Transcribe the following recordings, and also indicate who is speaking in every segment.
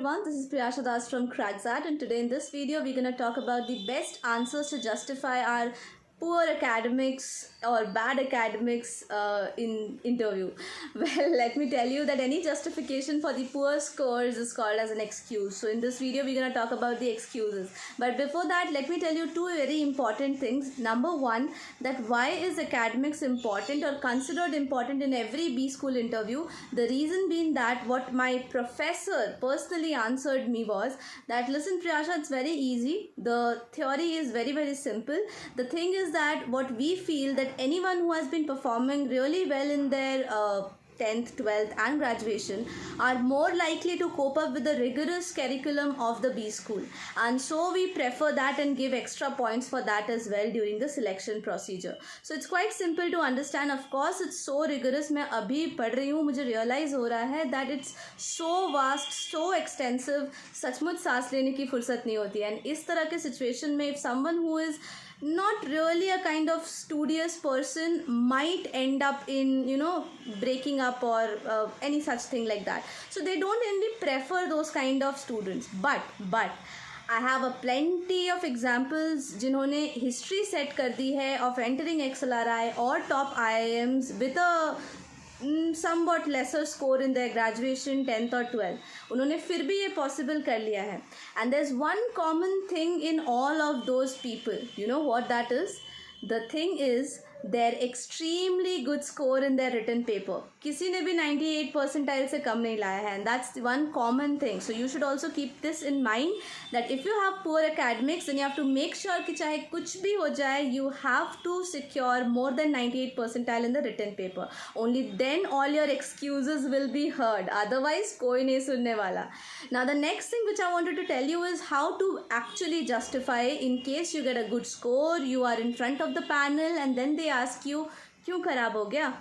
Speaker 1: everyone, this is Priyasha Das from Crackzat, and today in this video we're going to talk about the best answers to justify our poor academics or bad academics in interview. Well, let me tell you that any justification for the poor scores is called as an excuse. So in this video we're going to talk about the excuses. But before that, let me tell you two very important things. Number one, that why is academics important or considered important in every B school interview? The reason being that what my professor personally answered me was that, listen Priyasha, it's very easy. The theory is very simple. The thing is that what we feel that anyone who has been performing really well in their 10th, 12th and graduation are more likely to cope up with the rigorous curriculum of the B school, and so we prefer that and give extra points for that as well during the selection procedure. So it's quite simple to understand. Of course it's so rigorous. मैं अभी पढ़ रही हूँ, मुझे realize हो रहा है that it's so vast, so extensive, सचमुच सांस लेने की फुर्सत नहीं होती है. And इस तरह के situation में if someone who is not really a kind of studious person might end up in, breaking up or any such thing like that. So they don't really prefer those kind of students. But I have a plenty of examples जिन्होंने history set कर दी है of entering XLRI or top IIMs with a somewhat lesser score in their graduation 10th or 12th. उन्होंने फिर भी ये possible कर लिया है. And there's one common thing in all of those people. You know what that is? The thing is their extremely good score in their written paper. किसी ने भी 98 percentile से कम नहीं लाया है, and that's one common thing. So you should also keep this in mind that if you have poor academics, then you have to make sure कि चाहे कुछ भी हो जाए, you have to secure more than 98 percentile in the written paper. Only then all your excuses will be heard. Otherwise कोई नहीं सुनने वाला. Now the next thing which I wanted to tell you is how to actually justify in case you get a good score, you are in front of the panel and then they ask you क्यों खराब हो गया.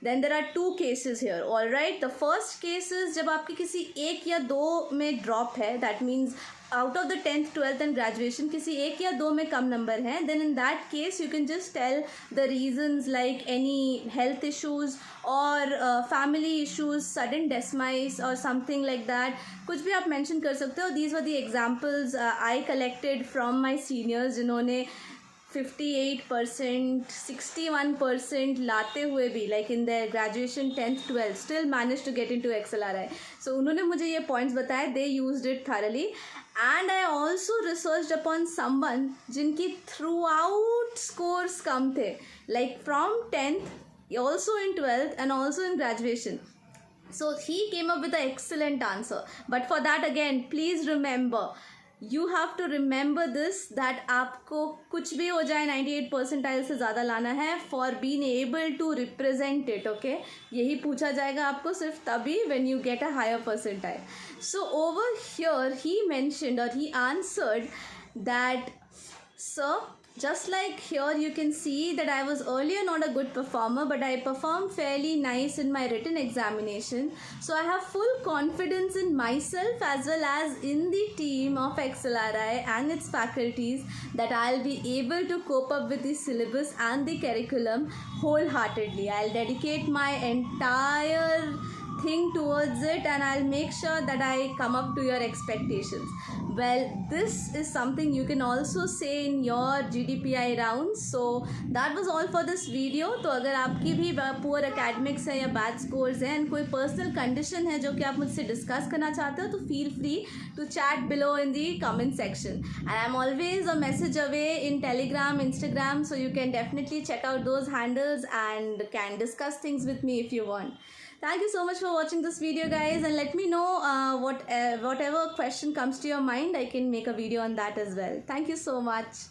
Speaker 1: Then there are two cases here. All right, the first case is जब आपके किसी एक या दो में drop है, that means out of the 10th, 12th and graduation किसी एक या दो में कम number है, then in that case you can just tell the reasons like any health issues or family issues, sudden demise or something like that. कुछ भी आप mention कर सकते हो. These were the examples I collected from my seniors जिन्होंने 58%, 61% लाते हुए भी like in their graduation 10th, 12th still managed to get into XLRI. So उन्होंने मुझे ये points बताए, they used it thoroughly. And I also researched upon someone जिनकी throughout scores कम थे, like from 10th, also in 12th and also in graduation. So he came up with an excellent answer. But for that again, please remember, you have to remember this that आपको कुछ भी हो जाए 98 percentile से ज़्यादा लाना है for being able to represent it. Okay, यही पूछा जाएगा आपको सिर्फ तभी when you get a higher percentile. So over here he mentioned or he answered that, sir, just like here you can see that I was earlier not a good performer, but I performed fairly nice in my written examination. So I have full confidence in myself as well as in the team of XLRI and its faculties that I'll be able to cope up with the syllabus and the curriculum wholeheartedly. I'll dedicate my entire thing towards it and I'll make sure that I come up to your expectations. Well, this is something you can also say in your GDPI rounds. So that was all for this video. तो अगर आपकी भी poor academics है या bad scores हैं and कोई personal condition है जो कि आप मुझसे discuss करना चाहते हो, तो feel free to chat below in the comment section. And I'm always a message away in Telegram, Instagram, so you can definitely check out those handles and can discuss things with me if you want. Thank you so much for watching this video, guys, and let me know whatever question comes to your mind. I can make a video on that as well. Thank you so much.